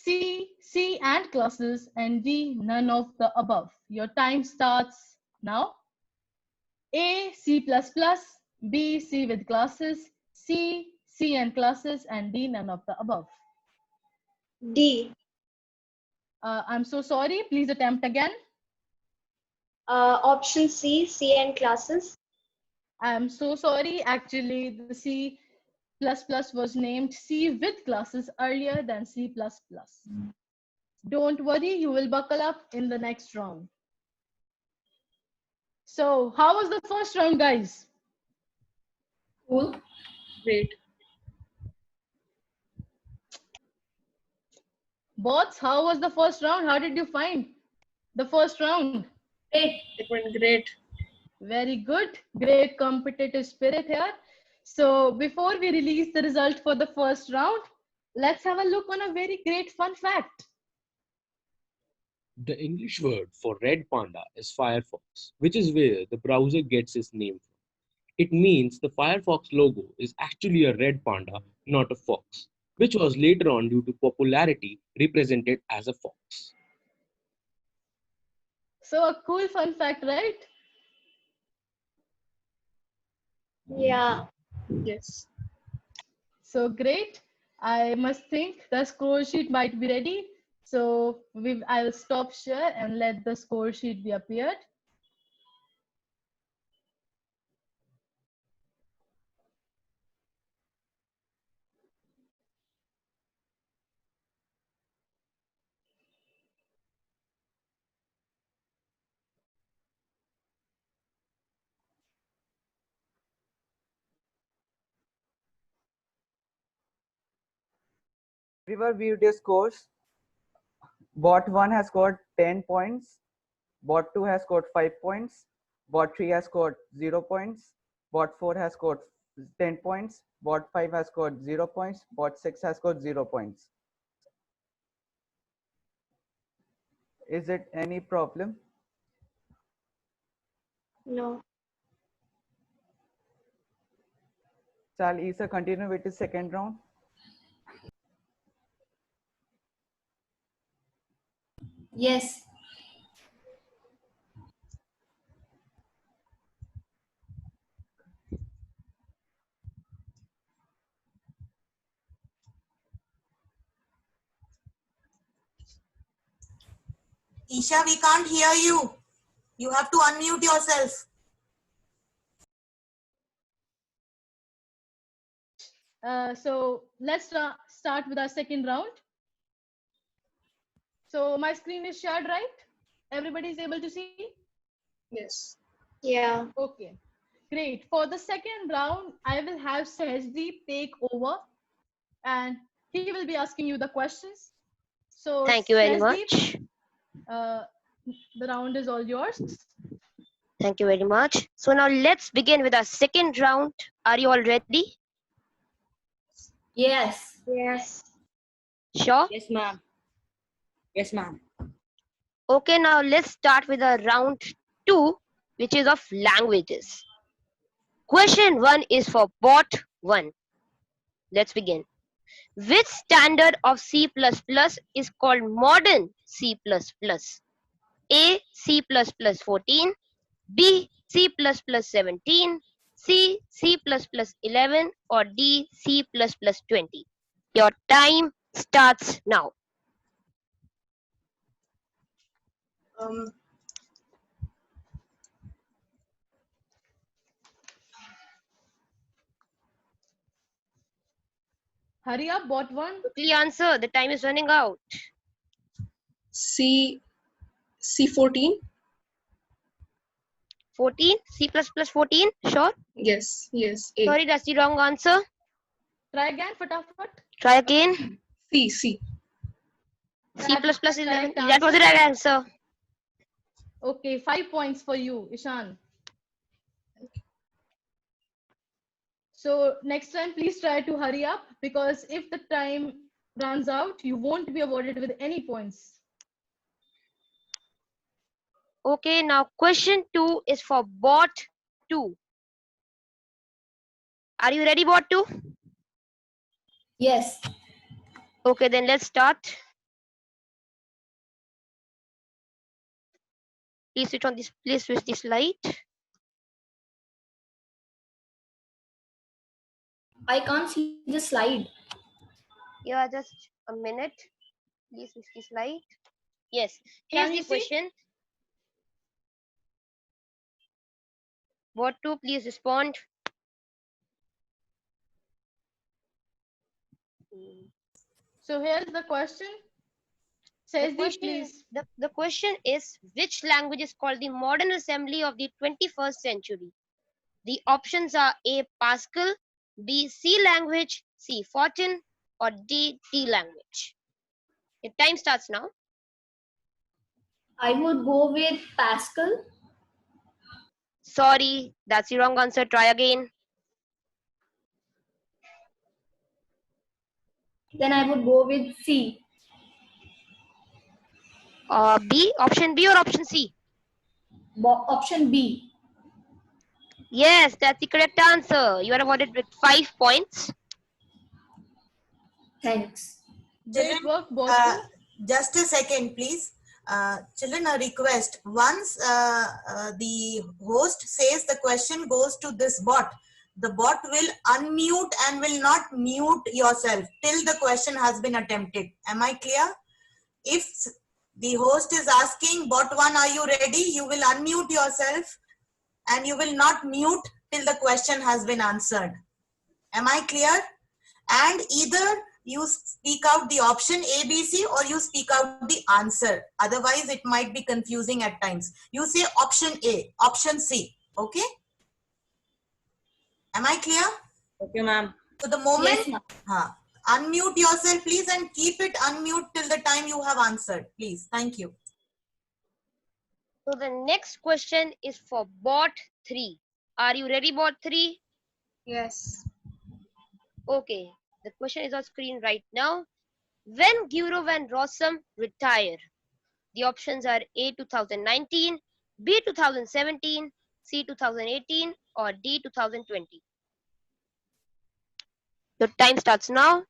C and classes, and D, none of the above. Your time starts now. A, C++, B, C with classes, C and classes, and D, none of the above. D. I'm so sorry. Please attempt again. Option C, C and classes. I'm so sorry. Actually, the C++ was named C with classes earlier than C++. Don't worry, you will buckle up in the next round. So, how was the first round, guys? Cool. Great. Bots, how was the first round? How did you find the first round? Great. It went great. Very good. Great competitive spirit here. So before we release the result for the first round, let's have a look on a very great fun fact. The English word for red panda is Firefox, which is where the browser gets its name from. It means the Firefox logo is actually a red panda, not a fox, which was later on due to popularity represented as a fox. So a cool fun fact, right? Yeah. Yes. So great. I must think the score sheet might be ready. So I'll stop share and let the score sheet be appeared. Everyone viewed their scores. Bot 1 has scored 10 points. Bot 2 has scored 5 points. Bot 3 has scored 0 points. Bot 4 has scored 10 points. Bot 5 has scored 0 points. Bot 6 has scored 0 points. Is it any problem? No. Shall Isa continue with the second round? Yes. Isha, we can't hear you. You have to unmute yourself. So let's start with our second round. So my screen is shared, right? Everybody is able to see? Yes. Yeah. Okay, great. For the second round, I will have Sehjdeep take over and he will be asking you the questions. So Thank you very Sehjdeep, much. the round is all yours. Thank you very much. So now let's begin with our second round. Are you all ready? Yes. Yes. Sure? Yes, ma'am. Yes, ma'am. Okay, now let's start with our round 2, which is of languages. Question 1 is for bot 1. Let's begin. Which standard of C++ is called modern C++? A. C++ 14, B. C++ 17, C. C++ 11, or D. C++ 20. Your time starts now. Hurry up, bot 1. Quickly answer. The time is running out. C14. 14. C++ 14. Sure. Yes. Yes. A. Sorry, that's the wrong answer. Try again, fatafat. Try again. C. C. C++ 11. Correct That was the right answer. Okay, 5 points for you, Ishan. So next time, please try to hurry up because if the time runs out, you won't be awarded with any points. Okay, now question 2 is for bot 2. Are you ready, bot 2? Yes. Okay, then let's start. Please switch on this. Please switch this light. I can't see the slide. Yeah, just a minute. Please switch this light. Yes. Here's Can the you see? question. Bot 2, please respond. So here's the question. Says the please. The question is, which language is called the modern assembly of the 21st century? The options are A. Pascal, B. C language, C. Fortran, or D. D language. Your time starts now. I would go with Pascal. Sorry, that's the wrong answer. Try again. Then I would go with C. B. Option B or option C? Option B. Yes, that's the correct answer. You are awarded with 5 points. Thanks. Great work, both. Just a second, please. Children, a request. Once the host says the question goes to this bot, the bot will unmute and will not mute yourself till the question has been attempted. Am I clear? If the host is asking, bot 1, are you ready? You will unmute yourself and you will not mute till the question has been answered. Am I clear? And either you speak out the option A, B, C, or you speak out the answer. Otherwise, it might be confusing at times. You say option A, option C. Okay? Am I clear? Okay, ma'am. So the moment, Yes, ma'am. unmute yourself, please, and keep it unmute till the time you have answered. Please. Thank you. So the next question is for bot 3. Are you ready, bot 3? Yes. Okay. The question is on screen right now. When Guru Van Rossum retire? The options are A 2019, B 2017, C 2018, or D 2020. The time starts now.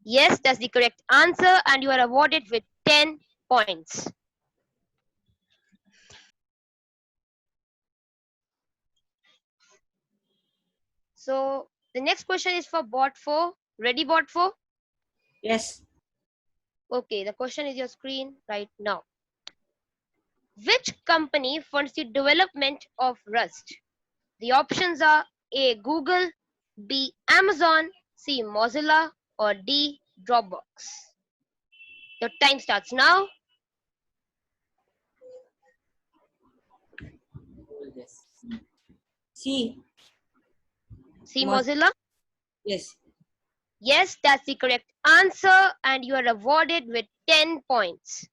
Yes, that's the correct answer, and you are awarded with 10 points. So the next question is for bot 4. Ready, bot 4? Yes. Okay, the question is your screen right now. Which company funds the development of Rust? The options are A. Google, B. Amazon, C. Mozilla, or D. Dropbox. Your time starts now. C. C. Mozilla? Yes. Yes, that's the correct answer, and you are awarded with 10 points.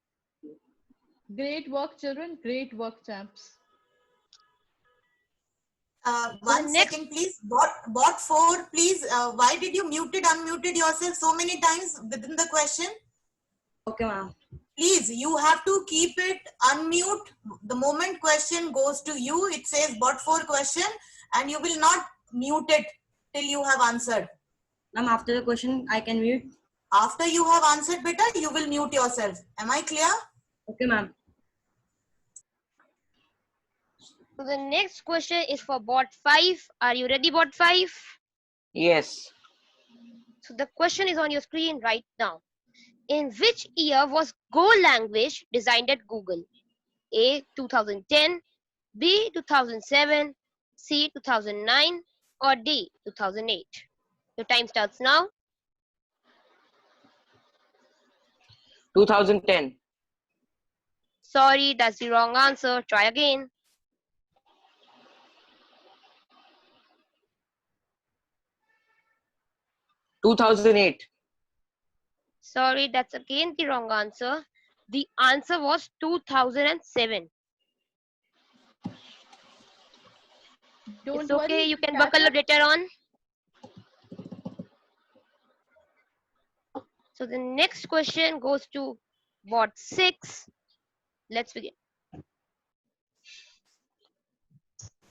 Great work, children. Great work, champs. One second, please. Bot 4, please. Why did you unmuted yourself so many times within the question? Okay, ma'am. Please, you have to keep it unmute. The moment question goes to you, it says bot 4 question, and you will not mute it till you have answered. Ma'am, after the question, I can mute. After you have answered, beta, you will mute yourself. Am I clear? Okay, ma'am. So the next question is for bot 5. Are you ready, bot 5? Yes. So the question is on your screen right now. In which year was Go language designed at Google? A. 2010, B. 2007, C. 2009, or D. 2008. Your time starts now. 2010. Sorry, that's the wrong answer. Try again. $2008. Sorry, that's again the wrong answer. The answer was 2007. Don't It's okay, worry, you can catch buckle up. up later on. So the next question goes to bot 6. Let's begin.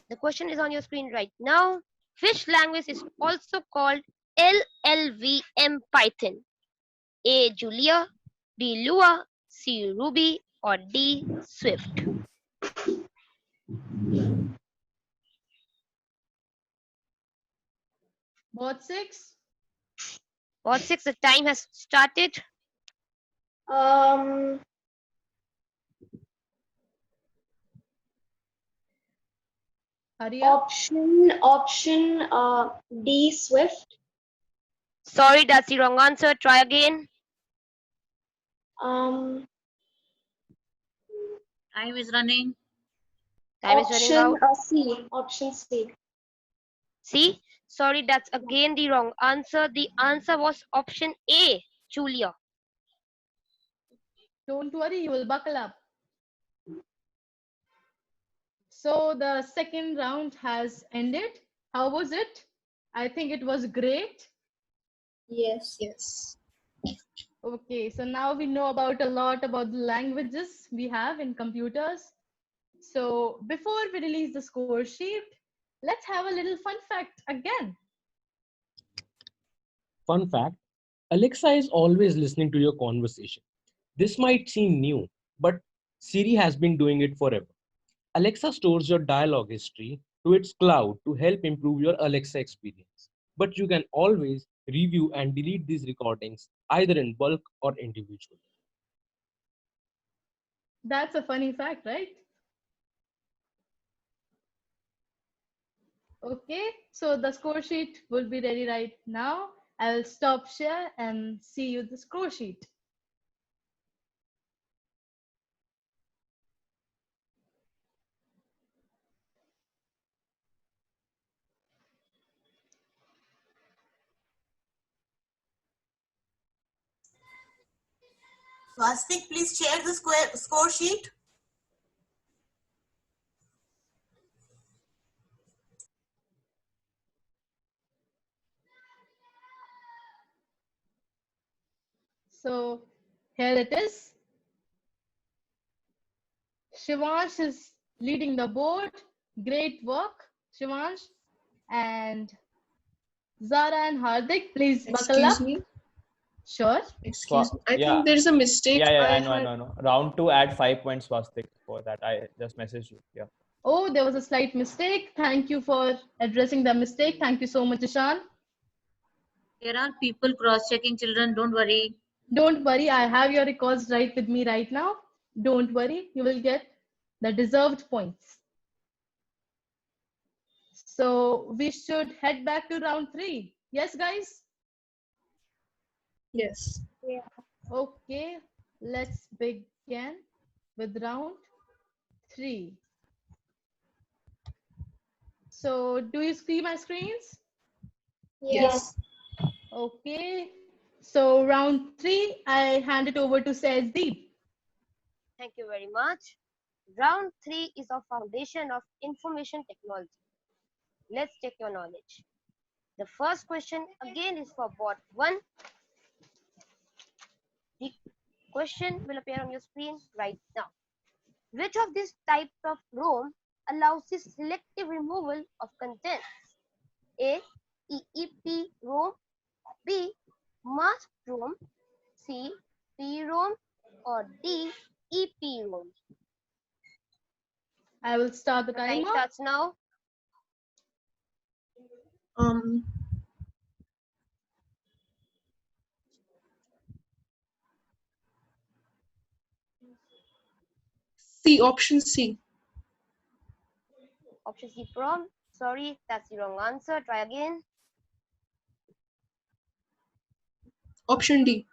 The question is on your screen right now. Which language is also called LLVM Python? A. Julia, B. Lua, C. Ruby, or D. Swift? Bot 6. Bot 6, the time has started. Um, Hurry up. option D, Swift. Sorry, that's the wrong answer. Try again. Um, Time is running. Time is running out. C. Option C. See? Sorry, that's again the wrong answer. The answer was option A, Julia. Don't worry, you will buckle up. So the second round has ended. How was it? I think it was great. Yes. Yes. Okay, so now we know about a lot about the languages we have in computers. So before we release the score sheet, let's have a little fun fact again. Fun fact, Alexa is always listening to your conversation. This might seem new, but Siri has been doing it forever. Alexa stores your dialogue history to its cloud to help improve your Alexa experience. But you can always review and delete these recordings either in bulk or individually. That's a funny fact, right? Okay, so the score sheet will be ready right now. I'll stop share and see you the score sheet. Swastik, please share the score sheet. So here it is. Shivansh is leading the board. Great work, Shivansh. And Zara and Hardik, please buckle Excuse up. me. Sure. Excuse me. I yeah. think there's a mistake. Yeah, I know. Round 2, add 5 points, Swastik. For that, I just messaged you. Yeah. Oh, there was a slight mistake. Thank you for addressing the mistake. Thank you so much, Ishan. There are people cross-checking children. Don't worry. Don't worry, I have your records right with me right now. Don't worry, you will get the deserved points. So we should head back to round 3. Yes, guys? Yes. Yeah. Okay, let's begin with round 3. So do you see my screens? Yes. Okay, so round 3, I hand it over to Sezdeep. Thank you very much. Round 3 is a foundation of information technology. Let's check your knowledge. The first question again is for bot 1. The question will appear on your screen right now. Which of these types of ROM allows the selective removal of contents? A. EEPROM, B. Masked ROM, C. PROM, or D. EPROM? I will start the The time timer. starts now. C, option C. Option C, PROM. Sorry, that's the wrong answer. Try again. Option D.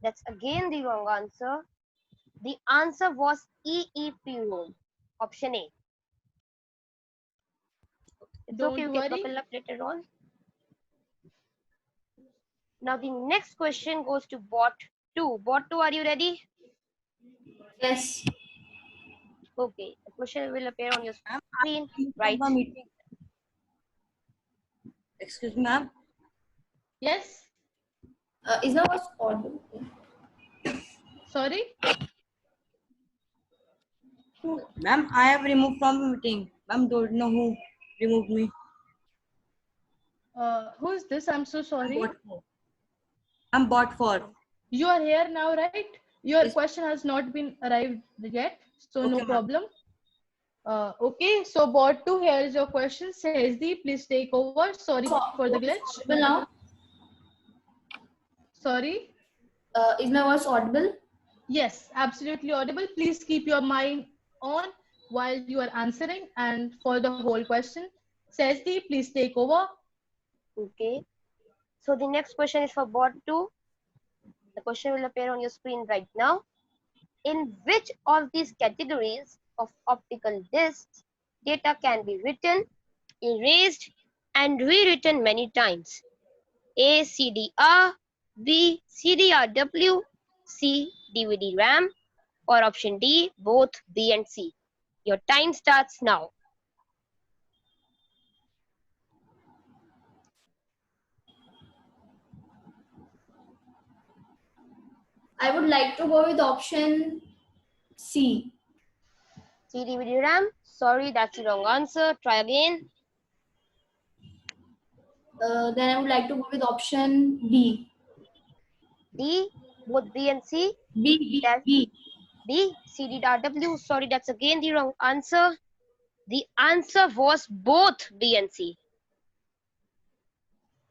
That's again the wrong answer. The answer was EEPROM. Option A. It's Don't okay, you worry. can buckle up later on. Now the next question goes to bot 2. Bot 2, are you ready? Yes. Okay, the question will appear on your screen right. Excuse me, ma'am. Yes? Is now what's audible? Sorry? Ma'am, I have removed from the meeting. Ma'am, don't know who removed me. Who is this? I'm so sorry. Bot 4. I'm bot 4. You are here now, right? Your Yes. question has not been arrived yet, so Okay, no ma'am. problem. Okay, so bot 2, here is your question. Sehzdi, please take over. Sorry for the glitch. Audible now? Sorry. Is my voice audible? Yes, absolutely audible. Please keep your mind on while you are answering and for the whole question. Sehzdi, please take over. Okay. So the next question is for bot 2. The question will appear on your screen right now. In which of these categories of optical discs data can be written, erased, and rewritten many times? A. CDR, B. CDRW, C. DVD RAM, or option D, both B and C. Your time starts now. I would like to go with option C. C. DVD RAM. Sorry, that's the wrong answer. Try again. Then I would like to go with option B. D, both B and C. B. That's B. B, CDRW. Sorry, that's again the wrong answer. The answer was both B and C.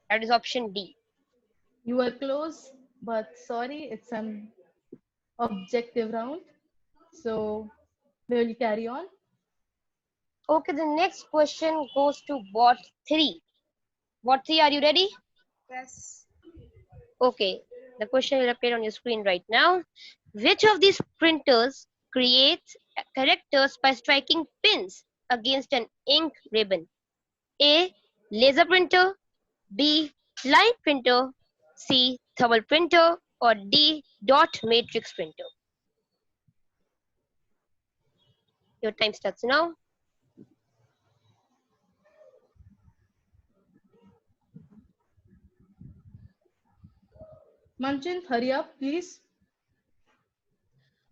That is option D. You were close, but sorry, it's an objective round. So we will carry on. Okay, the next question goes to bot 3. Bot 3, are you ready? Yes. Okay, the question will appear on your screen right now. Which of these printers creates characters by striking pins against an ink ribbon? A. Laser printer, B. Line printer, C. Thermal printer, or D. Dot matrix printer? Your time starts now. Manchin, hurry up, please.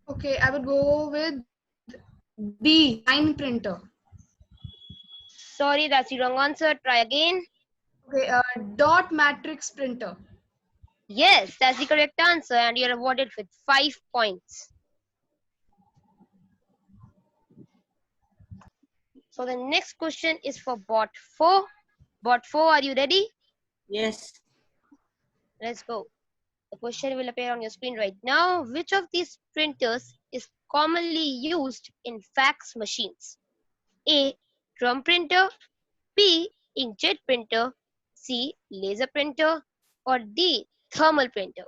Okay, I would go with D, line printer. Sorry, that's the wrong answer. Try again. Okay, dot matrix printer. Yes, that's the correct answer, and you're awarded with 5 points. So the next question is for bot 4. Bot 4, are you ready? Yes. Let's go. The question will appear on your screen right now. Which of these printers is commonly used in fax machines? A. Drum printer, B. Inkjet printer, C. Laser printer, or D. Thermal printer?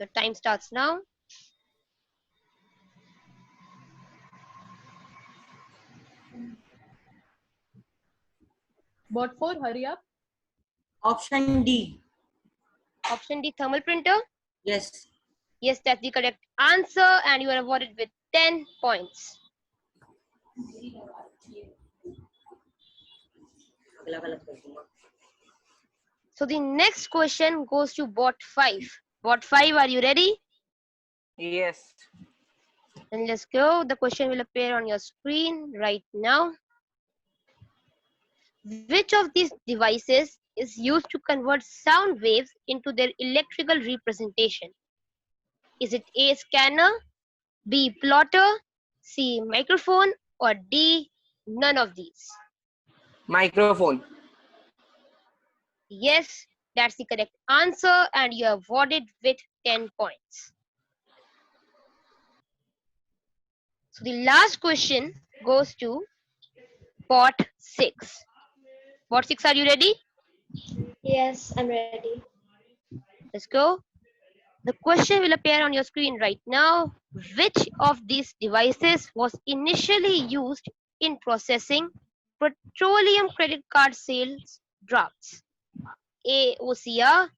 Your time starts now. Bot 4, hurry up. Option D. Option D, thermal printer? Yes. Yes, that's the correct answer, and you are awarded with 10 points. So the next question goes to bot 5. Bot 5, are you ready? Yes. Then let's go. The question will appear on your screen right now. Which of these devices is used to convert sound waves into their electrical representation? Is it A, scanner, B, plotter, C, microphone, or D, none of these? Microphone. Yes, that's the correct answer, and you are awarded with 10 points. So the last question goes to bot 6. Bot 6, are you ready? Yes, I'm ready. Let's go. The question will appear on your screen right now. Which of these devices was initially used in processing petroleum credit card sales drafts? A, OCR,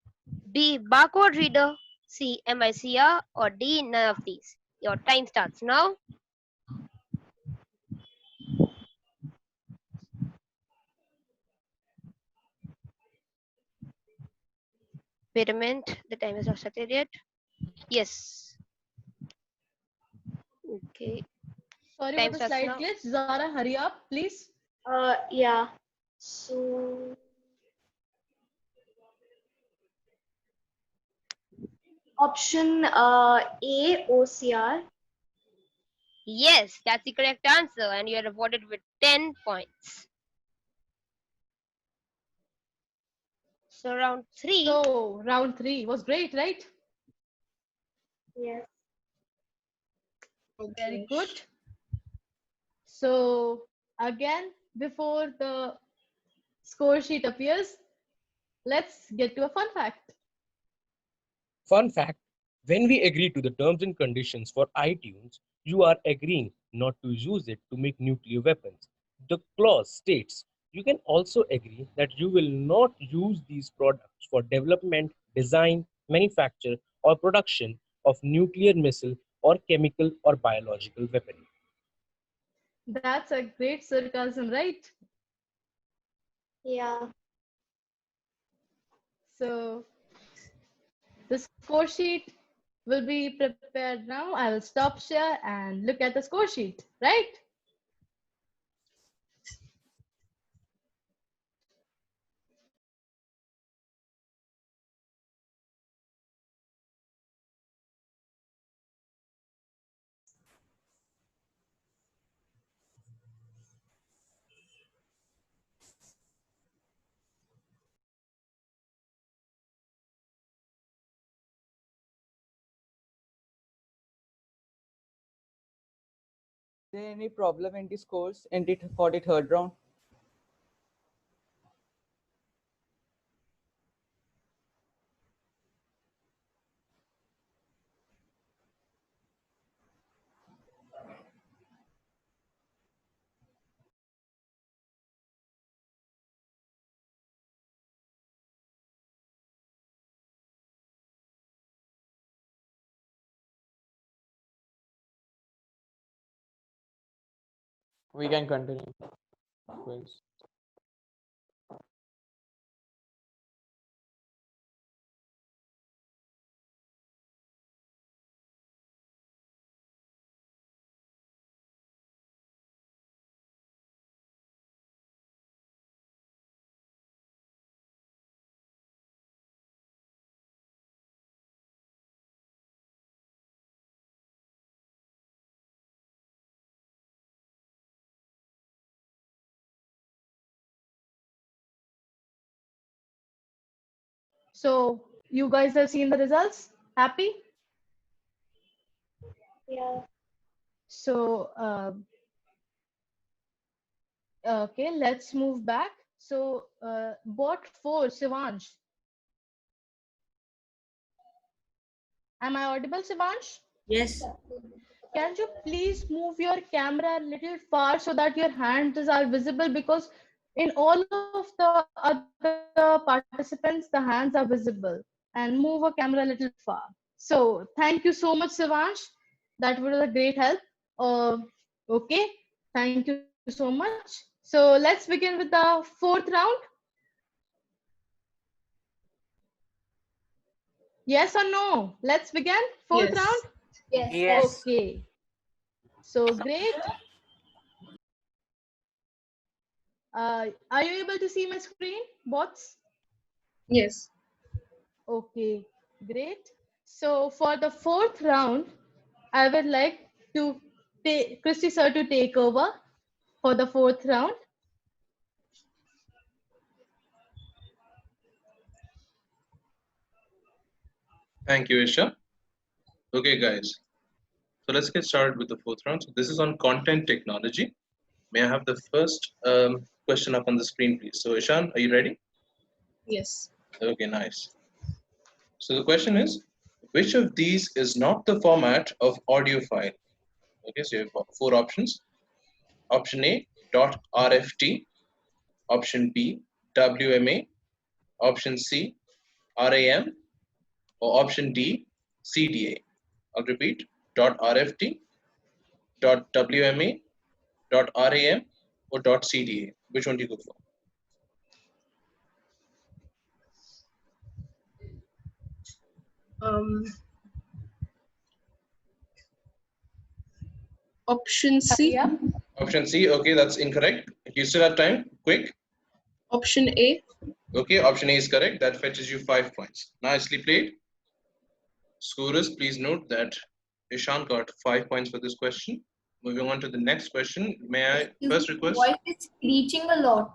B, barcode reader, C, MICR, or D, none of these? Your time starts now. Wait a minute, the time is not started yet. Yes. Okay. Sorry Time for the starts slide now. glitch. Zara, hurry up, please. Yeah. So option A, OCR. Yes, that's the correct answer, and you are rewarded with 10 points. So round 3. So round 3 was great, right? Yes. Very good. So again, before the score sheet appears, let's get to a fun fact. Fun fact, when we agree to the terms and conditions for iTunes, you are agreeing not to use it to make nuclear weapons. The clause states you can also agree that you will not use these products for development, design, manufacture, or production of nuclear missile or chemical or biological weapon. That's a great sarcasm, right? Yeah. So the score sheet will be prepared now. I will stop share and look at the score sheet, right? Is there any problem in the scores in the for the third round? We can continue. Quiz. So you guys have seen the results? Happy? Yeah. So okay, let's move back. So bot 4, Shivansh. Am I audible, Shivansh? Yes. Can you please move your camera a little far so that your hands are visible? Because in all of the other participants, the hands are visible. And move a camera a little far. So thank you so much, Shivansh. That was a great help. Okay, thank you so much. So let's begin with the fourth round. Yes or no? Let's begin. Fourth Yes. round. Yes. Yes. Okay. So great. Are you able to see my screen, bots? Yes. Okay, great. So for the fourth round, I would like to take Christy sir to take over for the fourth round. Thank you, Isha. Okay, guys. So let's get started with the fourth round. So this is on content technology. May I have the first question up on the screen, please? So Ishan, are you ready? Yes. Okay, nice. So the question is, which of these is not the format of audio file? Okay, so you have 4 options. Option A, .rft. Option B, WMA. Option C, RAM. Or option D, CDA. I'll repeat, .rft, .wma, .ram, or .cda. Which one do you go for? Option C. Yeah. Option C, okay, that's incorrect. You still have time? Quick. Option A. Okay, option A is correct. That fetches you 5 points. Nicely played. Scorers, please note that Ishan got 5 points for this question. Moving on to the next question. May I first request? Voice is screeching a lot.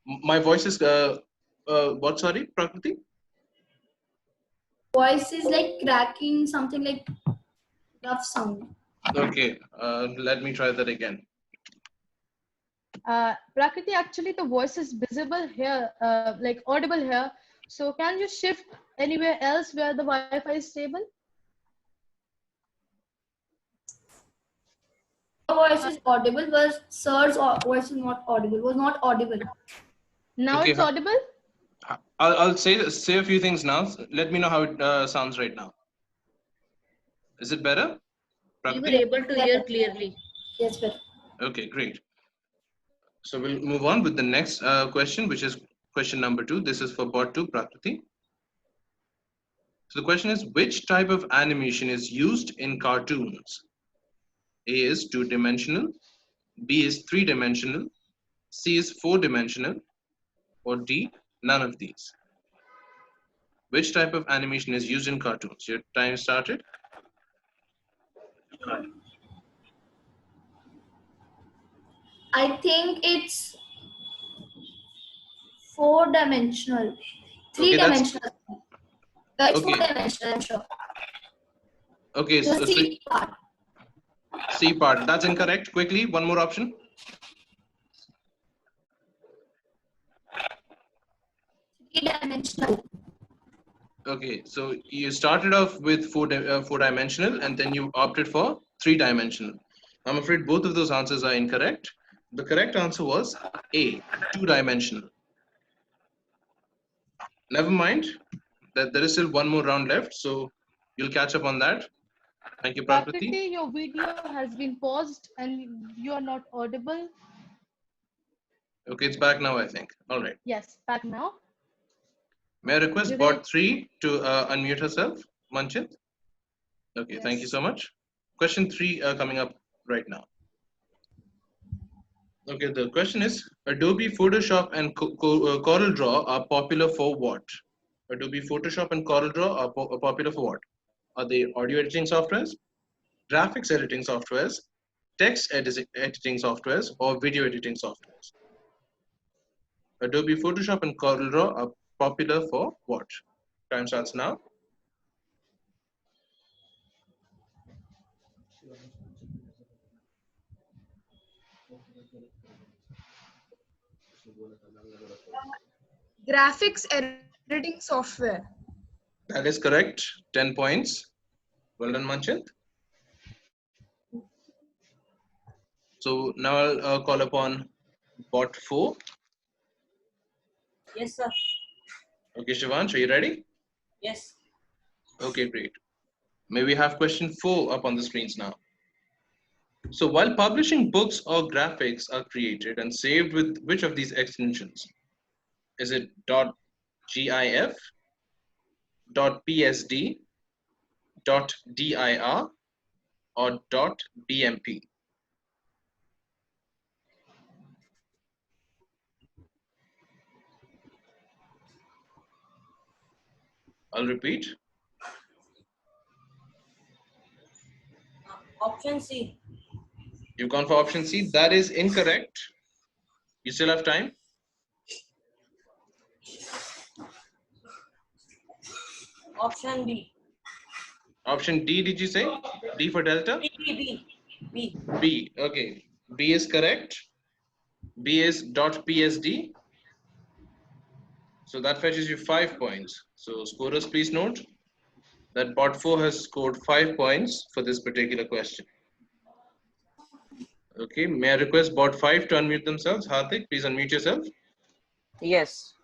My voice is what? Sorry, Prakriti. Voice is like cracking, something like rough sound. Okay, let me try that again. Prakriti, actually the voice is visible here, like audible here. So can you shift anywhere else where the Wi-Fi is stable? Your voice is audible, but sir's voice is not audible. Was not audible. Now Okay, it's audible? I'll say a few things now. Let me know how it sounds right now. Is it better? We were Prakriti? able to hear clearly. Yes, better. Okay, great. So we'll move on with the next question, which is question number 2. This is for bot 2, Prakriti. So the question is, which type of animation is used in cartoons? A is 2-dimensional, B is 3-dimensional, C is 4-dimensional, or D, none of these. Which type of animation is used in cartoons? Your time started. I think it's 4-dimensional. 3-dimensional. It's okay. 4-dimensional, I'm sure. Okay, The so C part. C part. That's incorrect. Quickly, one more option. Three-dimensional. Okay, so you started off with 4-dimensional and then you opted for 3-dimensional. I'm afraid both of those answers are incorrect. The correct answer was A, 2-dimensional. Never mind, that there is still one more round left, so you'll catch up on that. Thank you, Prakriti. Prakriti, your video has been paused and you are not audible. Okay, it's back now, I think. All right. Yes, back now. May I request bot 3 to unmute herself, Manchit? Okay, Yes. Thank you so much. Question 3 coming up right now. Okay, the question is, Adobe Photoshop and CorelDRAW are popular for what? Adobe Photoshop and CorelDRAW are popular for what? Are they audio editing softwares, graphics editing softwares, text editing softwares, or video editing softwares? Adobe Photoshop and CorelDRAW are popular for what? Time starts now. Graphics editing software. That is correct. 10 points. Well done, Manchit. So now I'll call upon bot 4. Yes, sir. Okay, Shivansh, are you ready? Yes. Okay, great. May we have question 4 up on the screens now? So while publishing books or graphics are created and saved with which of these extensions? Is it .gif, .psd, .dir, or .bmp? I'll repeat. Option C. You've gone for option C. That is incorrect. You still have time. Option D. Option D, did you say? D for Delta? B. B. Okay. B is correct. B is .psd. So that fetches you 5 points. So scorers, please note that bot 4 has scored 5 points for this particular question. Okay, may I request bot 5 to unmute themselves? Hardik, please unmute yourself. Yes.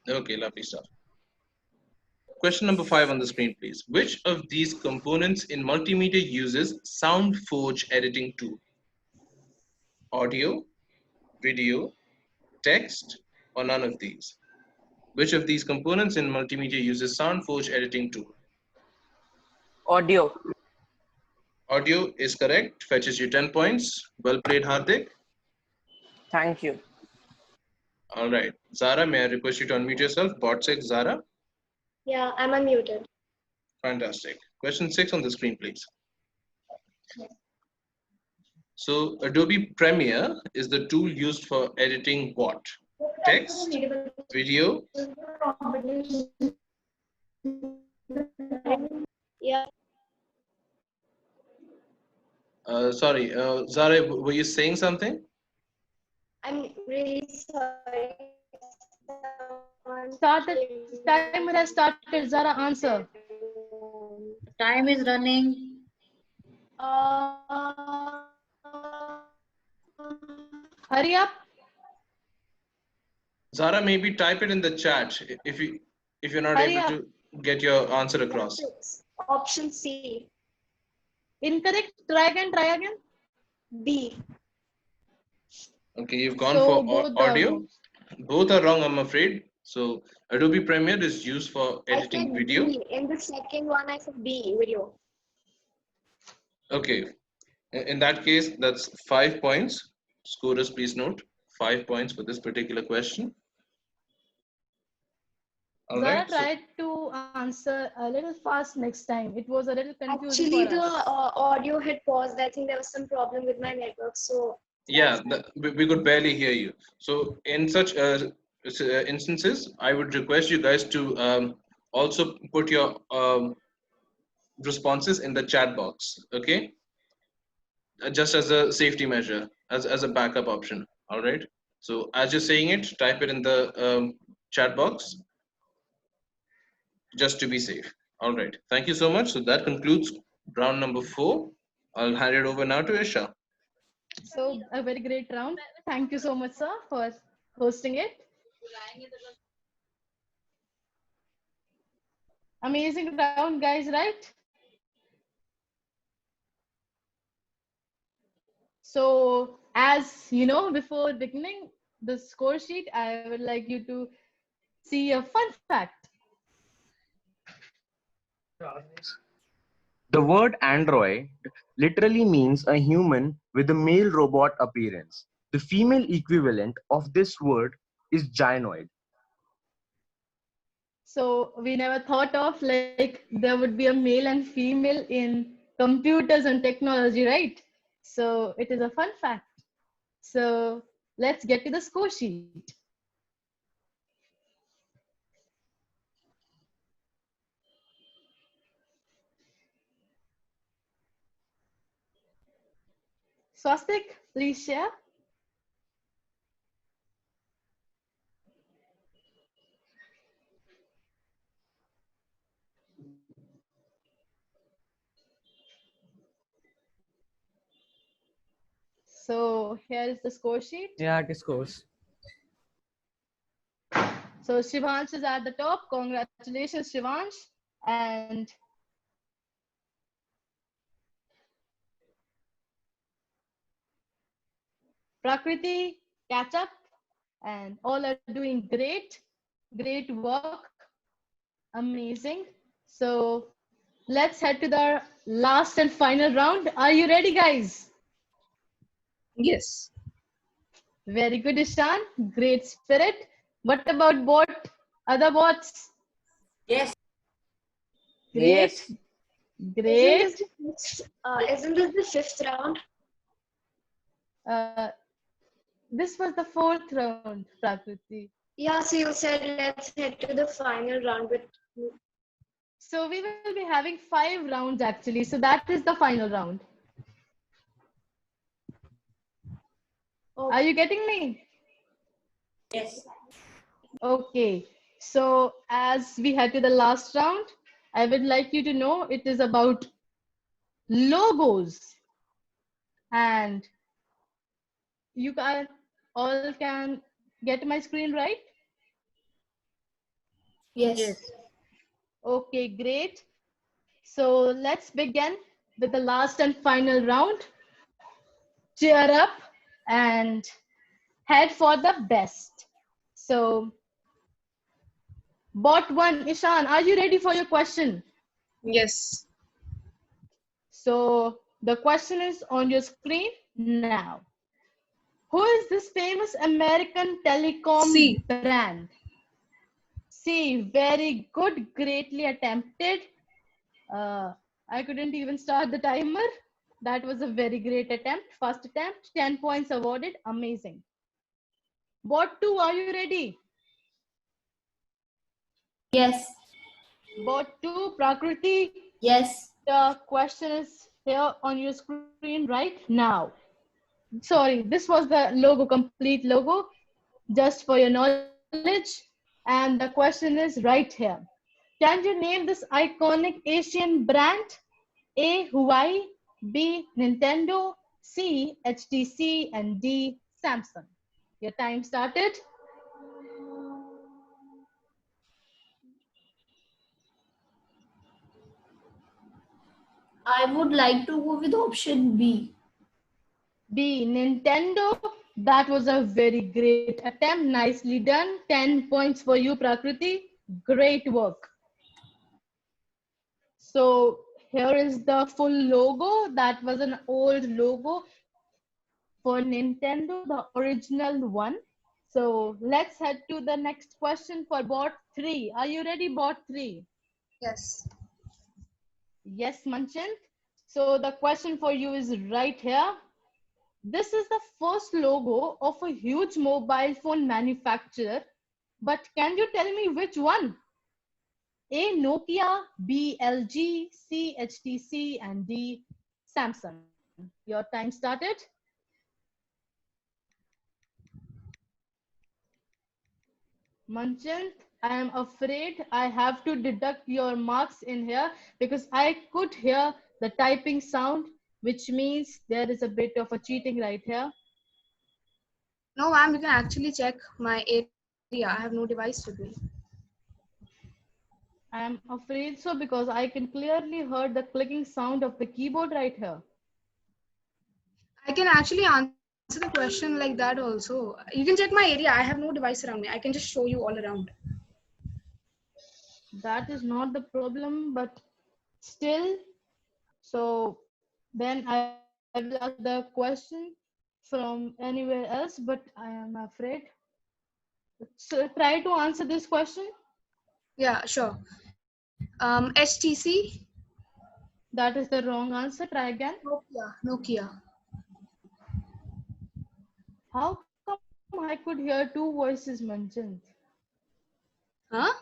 Okay, lovely stuff. Question number 5 on the screen, please. Which of these components in multimedia uses SoundForge editing tool? Audio, video, text, or none of these? Which of these components in multimedia uses SoundForge editing tool? Audio. Audio is correct, fetches you 10 points. Well played, Hardik. Thank you. All right. Zara, may I request you to unmute yourself? Bot 6, Zara. Yeah, I'm unmuted. Fantastic. Question 6 on the screen, please. So Adobe Premiere is the tool used for editing what? Text, video. Yeah. Sorry, Zara, were you saying something? I'm really sorry. Timer has started. Zara, answer. Time is running. Hurry up. Zara, maybe type it in the chat if you're not Hurry able up. to get your answer across. Option C. Incorrect. Try again. B. Okay, you've gone So for both are audio. wrong. Both are wrong, I'm afraid. So Adobe Premiere is used for I editing said video. B. In the second one, I said B, video. Okay. In that case, that's 5 points. Scorers, please note 5 points for this particular question. All Zara right. So, tried to answer a little fast next time. It was a little confusing Actually, for the us. audio had paused. I think there was some problem with my network. So yeah, we could barely hear you. So in such instances, I would request you guys to also put your responses in the chat box. Okay. Just as a safety measure, as a backup option. All right. So as you're saying it, type it in the chat box just to be safe. All right. Thank you so much. So that concludes round number 4. I'll hand it over now to Isha. So a very great round. Thank you so much, sir, for hosting it. Amazing round, guys, right? So as you know, before beginning the score sheet, I would like you to see a fun fact. The word android literally means a human with a male robot appearance. The female equivalent of this word is gynoid. So we never thought of like there would be a male and female in computers and technology, right? So it is a fun fact. So let's get to the score sheet. Swastik, please share. So here is the score sheet. Yeah, it scores. So Shivansh is at the top. Congratulations, Shivansh. And Prakriti, catch up. And all are doing great. Great work. Amazing. So let's head to the last and final round. Are you ready, guys? Yes. Very good, Ishan. Great spirit. What about bot? Other bots? Yes. Great. Yes. Great. Isn't this the fifth round? This was the fourth round, Prakriti. Yeah, so you said let's head to the final round. But So we will be having 5 rounds actually. So that is the final round. Are you getting me? Yes. Okay. So as we head to the last round, I would like you to know it is about logos. And you guys all can get my screen right? Yes. Okay, great. So let's begin with the last and final round. Cheer up and head for the best. So, bot 1, Ishan, are you ready for your question? Yes. So, the question is on your screen now. Who is this famous American telecom C. brand? C. Very good. Greatly attempted. I couldn't even start the timer. That was a very great attempt. First attempt. 10 points awarded. Amazing. Bot 2, are you ready? Yes. Bot 2, Prakriti. Yes. The question is here on your screen right now. Sorry, this was the logo, complete logo, just for your knowledge. And the question is right here. Can you name this iconic Asian brand? A. Huawei, B. Nintendo, C. HTC, and D. Samsung. Your time started. I would like to go with option B. B. Nintendo. That was a very great attempt. Nicely done. 10 points for you, Prakriti. Great work. So here is the full logo. That was an old logo for Nintendo, the original one. So let's head to the next question for bot 3. Are you ready, bot 3? Yes. Yes, Manchant. So the question for you is right here. This is the first logo of a huge mobile phone manufacturer, but can you tell me which one? A. Nokia, B. LG, C. HTC, and D. Samsung. Your time started. Manchant, I am afraid I have to deduct your marks in here because I could hear the typing sound, which means there is a bit of a cheating right here. No, ma'am, you can actually check my area. I have no device with me. I am afraid so because I can clearly hear the clicking sound of the keyboard right here. I can actually answer the question like that also. You can check my area. I have no device around me. I can just show you all around. That is not the problem, but still, so then I will ask the question from anywhere else, but I am afraid. So try to answer this question. Yeah, sure. HTC. That is the wrong answer. Try again. Nokia. How come I could hear two voices mentioned? Huh?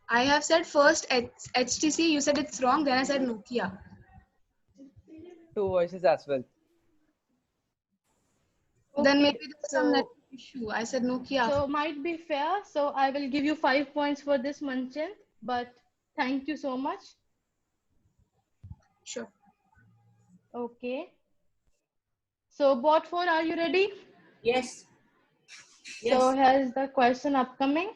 I have said first HTC. You said it's wrong. Then I said Nokia. Two voices as well. Then Okay, maybe there's some so- network issue. I said Nokia. So might be fair. So I will give you 5 points for this, Manchin. But thank you so much. Sure. Okay. So bot 4, are you ready? Yes. So Yes. here's the question upcoming.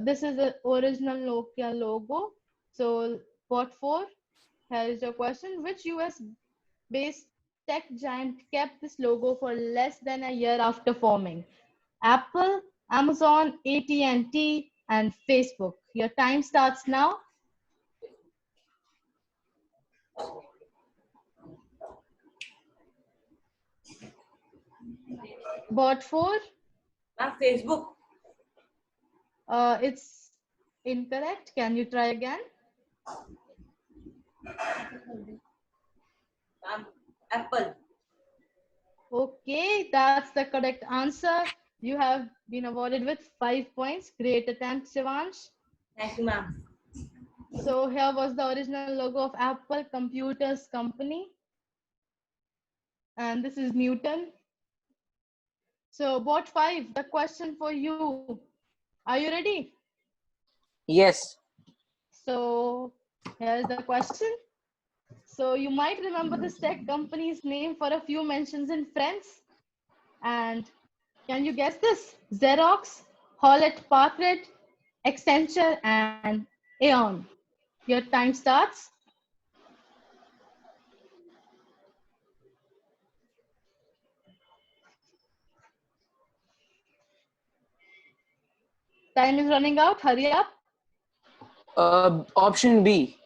This is the original Nokia logo. So bot 4, here's your question. Which US-based tech giant kept this logo for less than a year after forming? Apple, Amazon, AT&T, and Facebook. Your time starts now. Bot 4, Facebook. it's incorrect. Can you try again? Apple. Okay, that's the correct answer. You have been awarded with 5 points. Great attempt, Shivansh. Thank you, ma'am. So here was the original logo of Apple Computers Company. And this is Newton. So bot 5, the question for you. Are you ready? Yes. So here's the question. So you might remember this tech company's name for a few mentions in Friends. And can you guess this? Xerox, Hewlett Packard, Accenture, and Aon. Your time starts. Time is running out. Hurry up. Option B.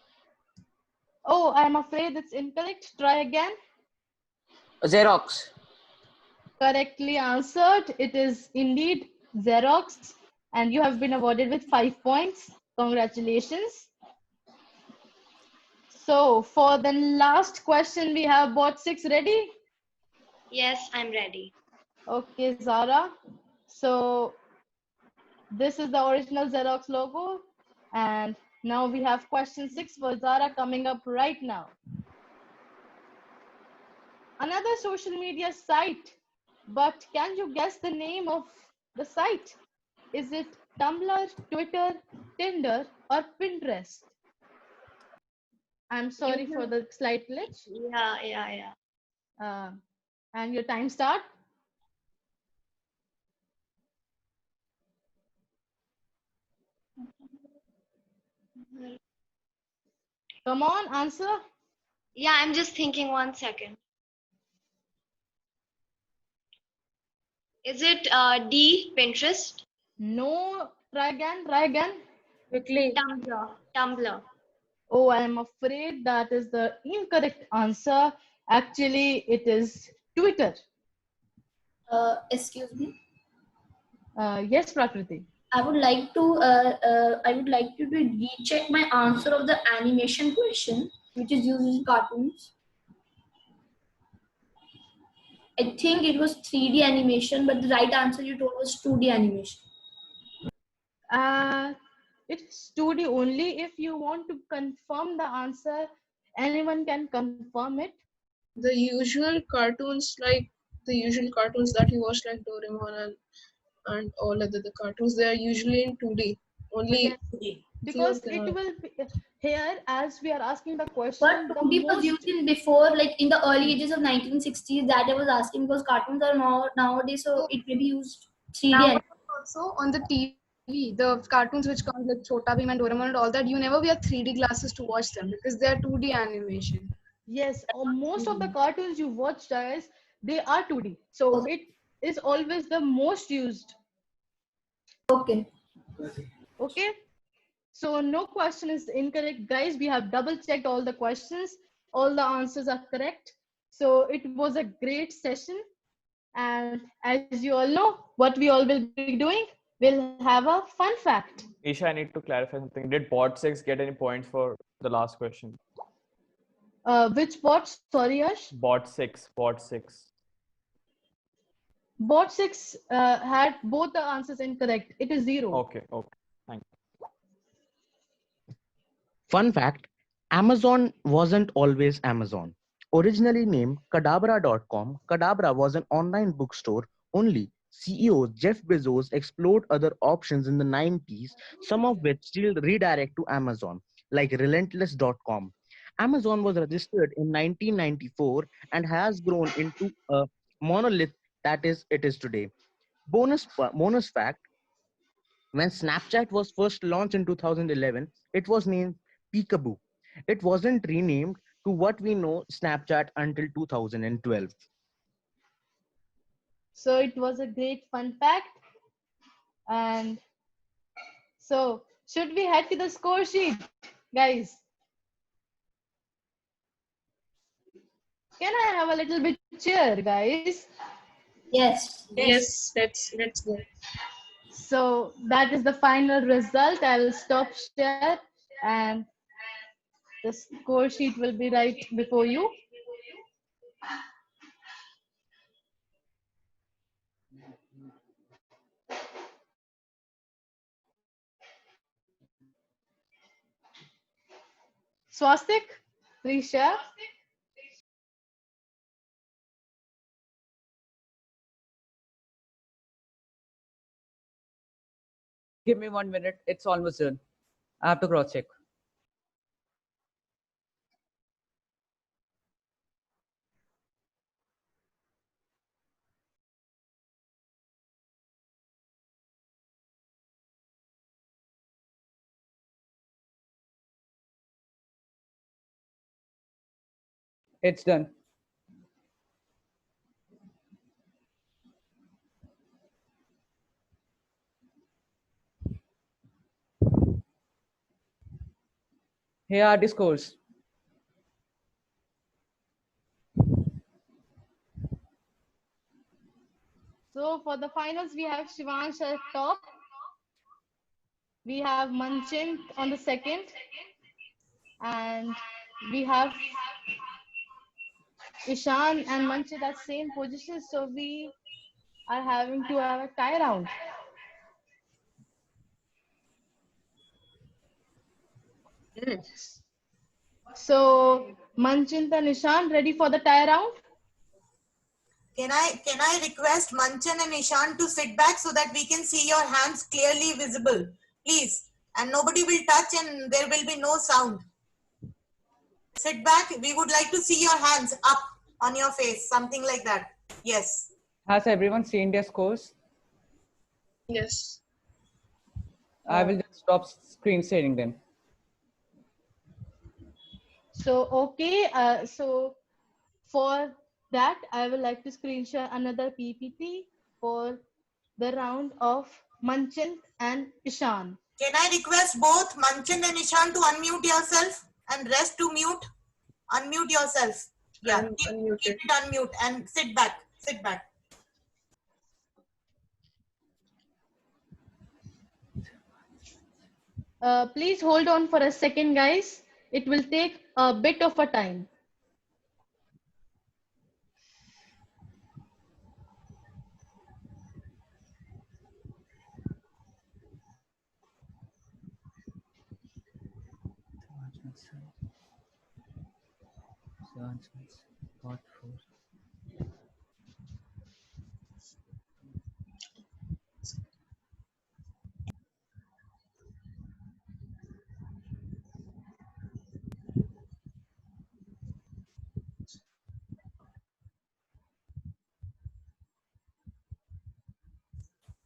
Oh, I'm afraid it's incorrect. Try again. Xerox. Correctly answered. It is indeed Xerox, and you have been awarded with 5 points. Congratulations. So for the last question, we have bot 6 ready. Yes, I'm ready. Okay, Zara. So this is the original Xerox logo. And now we have question 6 for Zara coming up right now. Another social media site, but can you guess the name of the site? Is it Tumblr, Twitter, Tinder, or Pinterest? I'm sorry for the slight glitch. Yeah. And your time start. Come on, answer. Yeah, I'm just thinking 1 second. Is it D, Pinterest? No, try again. Quickly. Tumblr. Oh, I'm afraid that is the incorrect answer. Actually, it is Twitter. Excuse me. Yes, Prakriti. I would like to recheck my answer of the animation question, which is used in cartoons. I think it was 3D animation, but the right answer you told was 2D animation. It's 2D only. If you want to confirm the answer, anyone can confirm it. The usual cartoons, like the usual cartoons that you watch, like Doraemon and all other the cartoons, they are usually in 2D. Only Because it will be here, as we are asking the But question, the 2D was most used in before, like in the early ages of 1960s. That I was asking because cartoons are nowadays, so it may be used 3D. Now also on the TV, the cartoons which come like Chota Bheem and Doraemon and all that, you never wear 3D glasses to watch them because they are 2D animation. Yes, most of the cartoons you watch, guys, they are 2D. So it is always the most used. Okay. Okay. So no question is incorrect, guys. We have double checked all the questions. All the answers are correct. So it was a great session. And as you all know, what we all will be doing, we'll have a fun fact. Isha, I need to clarify something. Did bot 6 get any points for the last question? Which bot? Sorry, Yash. Bot 6. Bot 6 had both the answers incorrect. It is 0. Okay. Thank you. Fun fact, Amazon wasn't always Amazon. Originally named Kadabra.com, Kadabra was an online bookstore only. CEO Jeff Bezos explored other options in the 90s, some of which still redirect to Amazon, like Relentless.com. Amazon was registered in 1994 and has grown into a monolith that it is today. Bonus fact, when Snapchat was first launched in 2011, it was named Peekaboo. It wasn't renamed to what we know Snapchat until 2012. So it was a great fun fact. And so should we head to the score sheet, guys? Can I have a little bit cheer, guys? Yes. Yes. Let's go. So that is the final result. I will stop share and the score sheet will be right before you. Swastik, please share. Give me 1 minute. It's almost done. I have to cross check. It's done. Here are the scores. So for the finals, we have Shivansh at top. We have Manchint on the second. And we have Ishan and Manchit at same position. So we are having to have a tie round. So Manchint and Ishan ready for the tie round? Can I request Manchan and Ishan to sit back so that we can see your hands clearly visible, please? And nobody will touch and there will be no sound. Sit back. We would like to see your hands up on your face, something like that. Yes. Has everyone seen their scores? Yes. I will just stop screen sharing them. So, okay. So for that, I would like to screen share another PPT for the round of Manchint and Ishan. Can I request both Manchan and Ishan to unmute yourself and rest to mute? Unmute yourself. Yeah, keep it unmute and sit back. Sit back. Please hold on for a second, guys. It will take a bit of a time.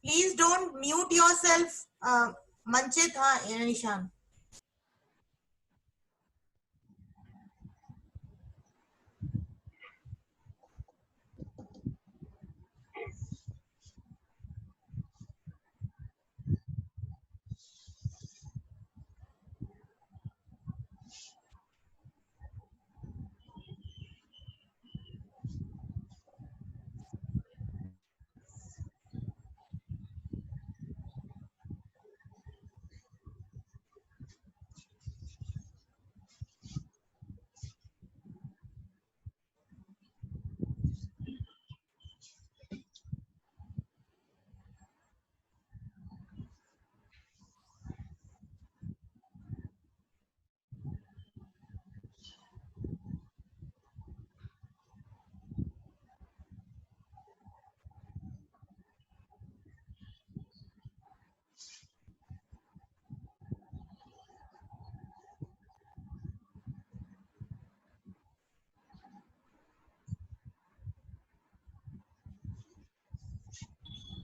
Please don't mute yourself, Manchit and Ishan.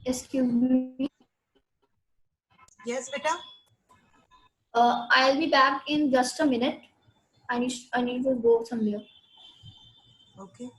Excuse me. Yes, beta. I'll be back in just a minute. I need to go somewhere. Okay.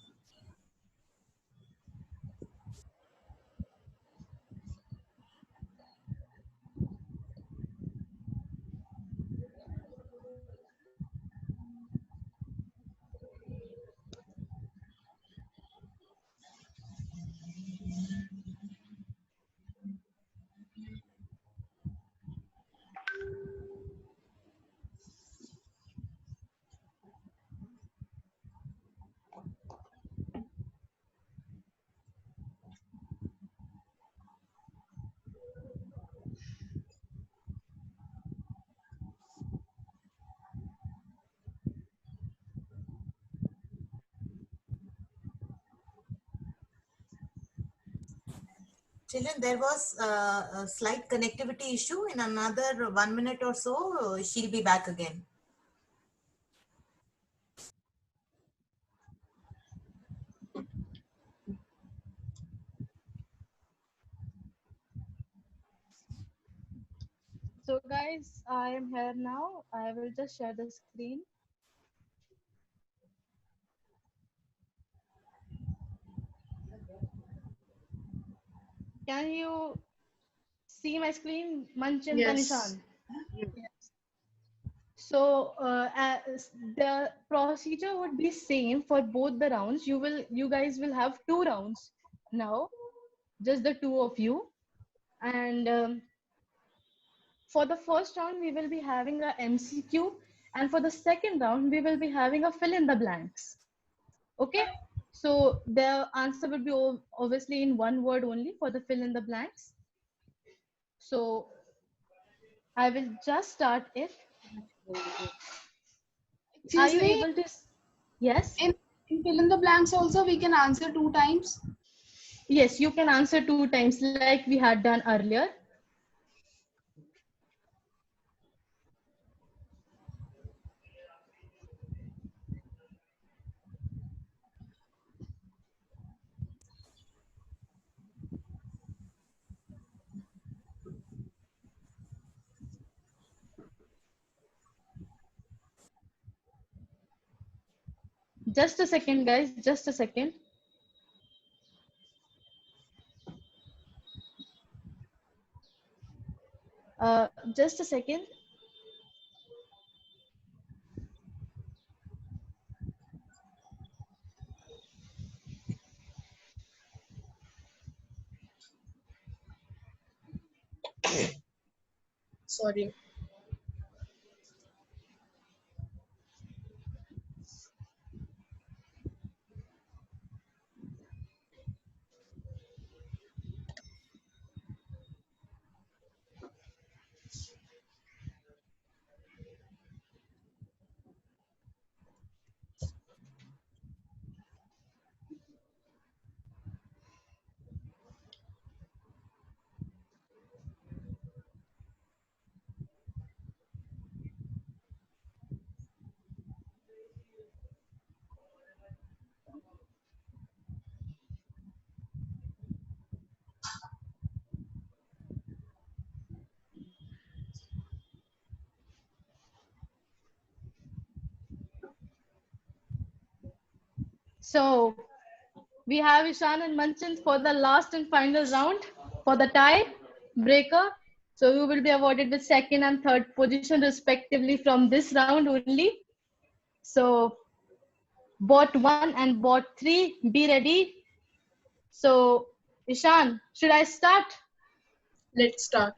Children, there was a slight connectivity issue. In another 1 minute or so, she'll be back again. So guys, I am here now. I will just share the screen. Can you see my screen, Manchint and Yes. Ishan? So the procedure would be same for both the rounds. You guys will have 2 rounds now. just the two of you. And for the first round, we will be having a MCQ. And for the second round, we will be having a fill in the blanks. Okay. So the answer will be obviously in one word only for the fill in the blanks. So I will just start it. Are you able to? Yes. In fill in the blanks also we can answer 2 times. Yes, you can answer 2 times like we had done earlier. Just a second, guys. Just a second. Just a second. Sorry. So we have Ishan and Manchand for the last and final round for the tie breaker. So you will be awarded with second and third position respectively from this round only. So bot 1 and bot 3, be ready. So Ishan, should I start? Let's start.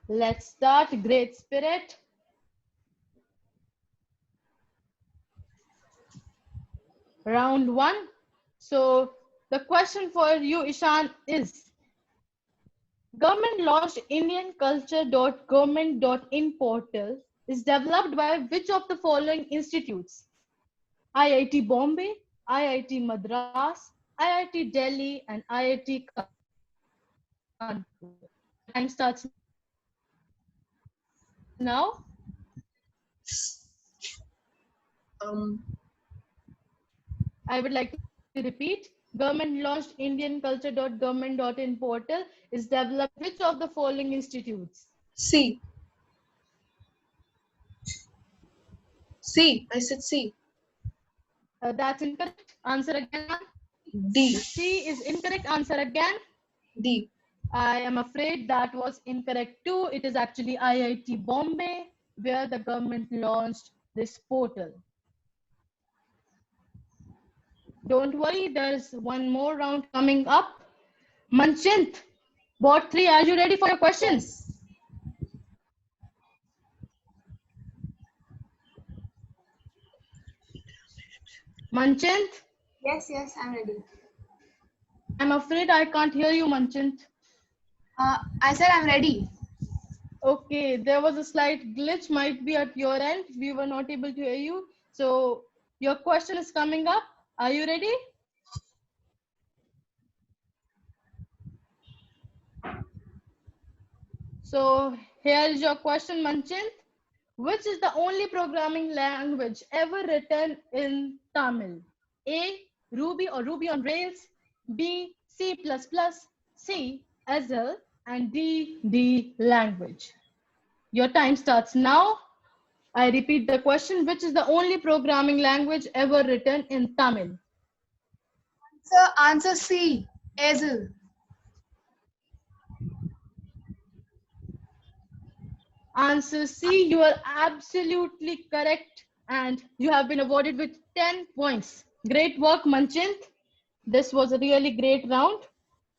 Let's start. Great spirit. Round 1. So the question for you, Ishan, is government launched indianculture.government.in portal is developed by which of the following institutes? IIT Bombay, IIT Madras, IIT Delhi, and IIT Kanpur. Time starts now. I would like to repeat. Government launched indianculture.government.in portal is developed which of the following institutes? C. C. I said C. That's incorrect. Answer again. D. C is incorrect. Answer again. D. I am afraid that was incorrect too. It is actually IIT Bombay where the government launched this portal. Don't worry, there's one more round coming up. Manchand, bot 3, are you ready for your questions? Manchand? Yes, I'm ready. I'm afraid I can't hear you, Manchand. I said I'm ready. Okay, there was a slight glitch, might be at your end. We were not able to hear you. So your question is coming up. Are you ready? So here is your question, Manchand. Which is the only programming language ever written in Tamil? A. Ruby or Ruby on Rails. B. C++. C. Azure. And D. Language. Your time starts now. I repeat the question. Which is the only programming language ever written in Tamil? Answer C. Azure. Answer C, you are absolutely correct and you have been awarded with 10 points. Great work, Manchand. This was a really great round.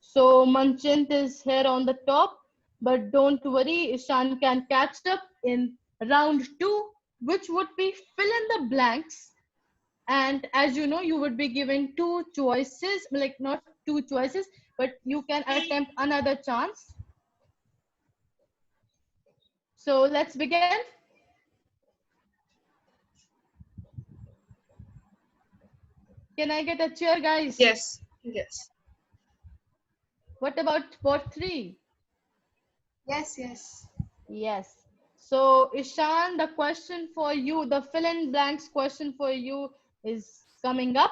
So Manchint is here on the top, but don't worry, Ishan can catch up in round 2, which would be fill in the blanks. And as you know, you would be given 2 choices, like not 2 choices, but you can attempt another chance. So let's begin. Can I get a cheer, guys? Yes. Yes. What about bot 3? Yes, yes. Yes. So Ishan, the question for you, the fill in blanks question for you is coming up.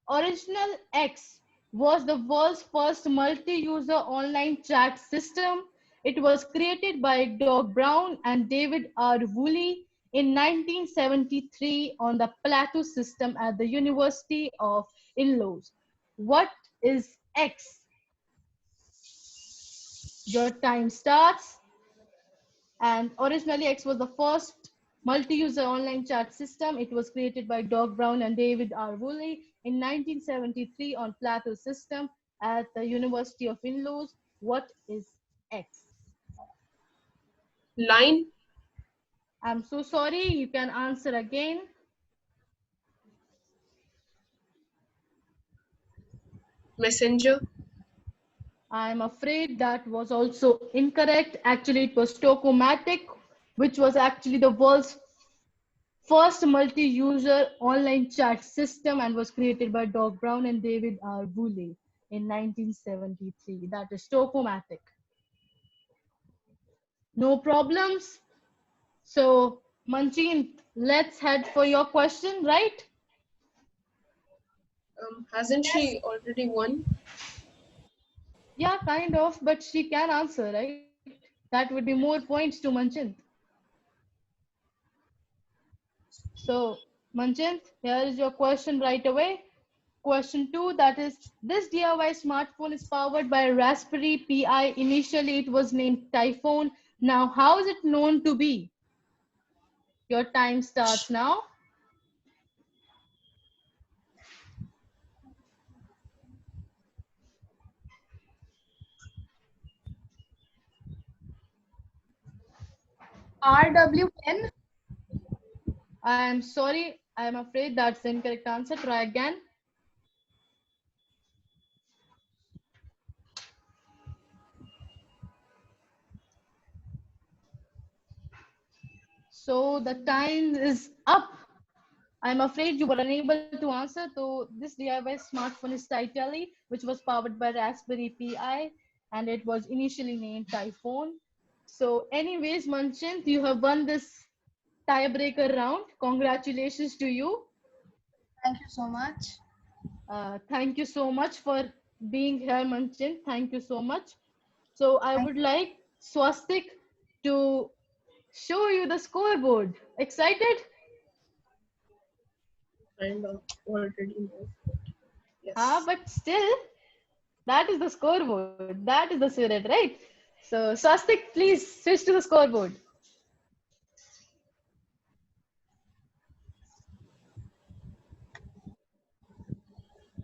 Original X was the world's first multi-user online chat system. It was created by Doug Brown and David R. Woolley in 1973 on the Plato system at the University of Illinois. What is X? Your time starts. And originally, X was the first multi-user online chat system. It was created by Doug Brown and David R. Woolley in 1973 on Plato system at the University of Illinois. What is X? Line. I'm so sorry. You can answer again. Messenger. I'm afraid that was also incorrect. Actually, it was Stokomatic, which was actually the world's first multi-user online chat system and was created by Doug Brown and David R. Woolley in 1973. That is Stokomatic. No problems. So, Manchint, let's head for your question, right? Hasn't she already won? Yeah, kind of, but she can answer, right? That would be more points to Manchint. So, Manchint, here is your question right away. Question 2, that is, this DIY smartphone is powered by a Raspberry Pi. Initially, it was named Typhoon. Now, how is it known to be? Your time starts now. RW10. I am sorry. I am afraid that's the incorrect answer. Try again. So the time is up. I'm afraid you were unable to answer. So this DIY smartphone is Titeli, which was powered by Raspberry Pi, and it was initially named Typhoon. So anyways, Manchint, you have won this tiebreaker round. Congratulations to you. Thank you so much. Thank you so much for being here, Manchint. Thank you so much. So I would like Swastik to show you the scoreboard. Excited? Kind of already know. Yes. But still, that is the scoreboard. That is the spirit, right? So Swastik, please switch to the scoreboard.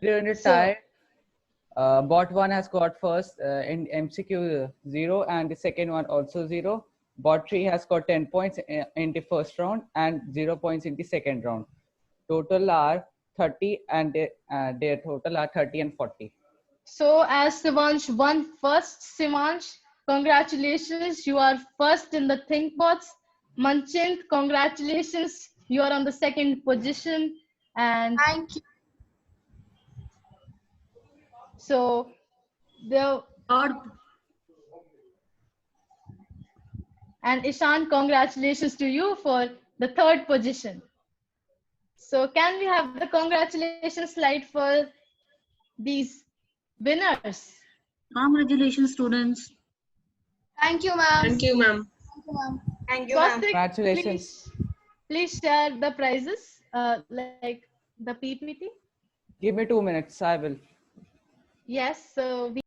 During the tie, bot 1 has got first in MCQ 0 and the second one also 0. Bot 3 has got 10 points in the first round and 0 points in the second round. Total are 30 and their total are 30 and 40. So as Sivansh won first, Sivansh, congratulations. You are first in the ThinkBots. Manchint, congratulations. You are on the second position. And thank you. So the and Ishan, congratulations to you for the third position. So can we have the congratulations slide for these winners? Congratulations, students. Thank you, ma'am. Thank you, ma'am. Thank you, ma'am. Thank you, ma'am. Congratulations. Please share the prizes, like the PPT. Give me 2 minutes, I will. Yes, so we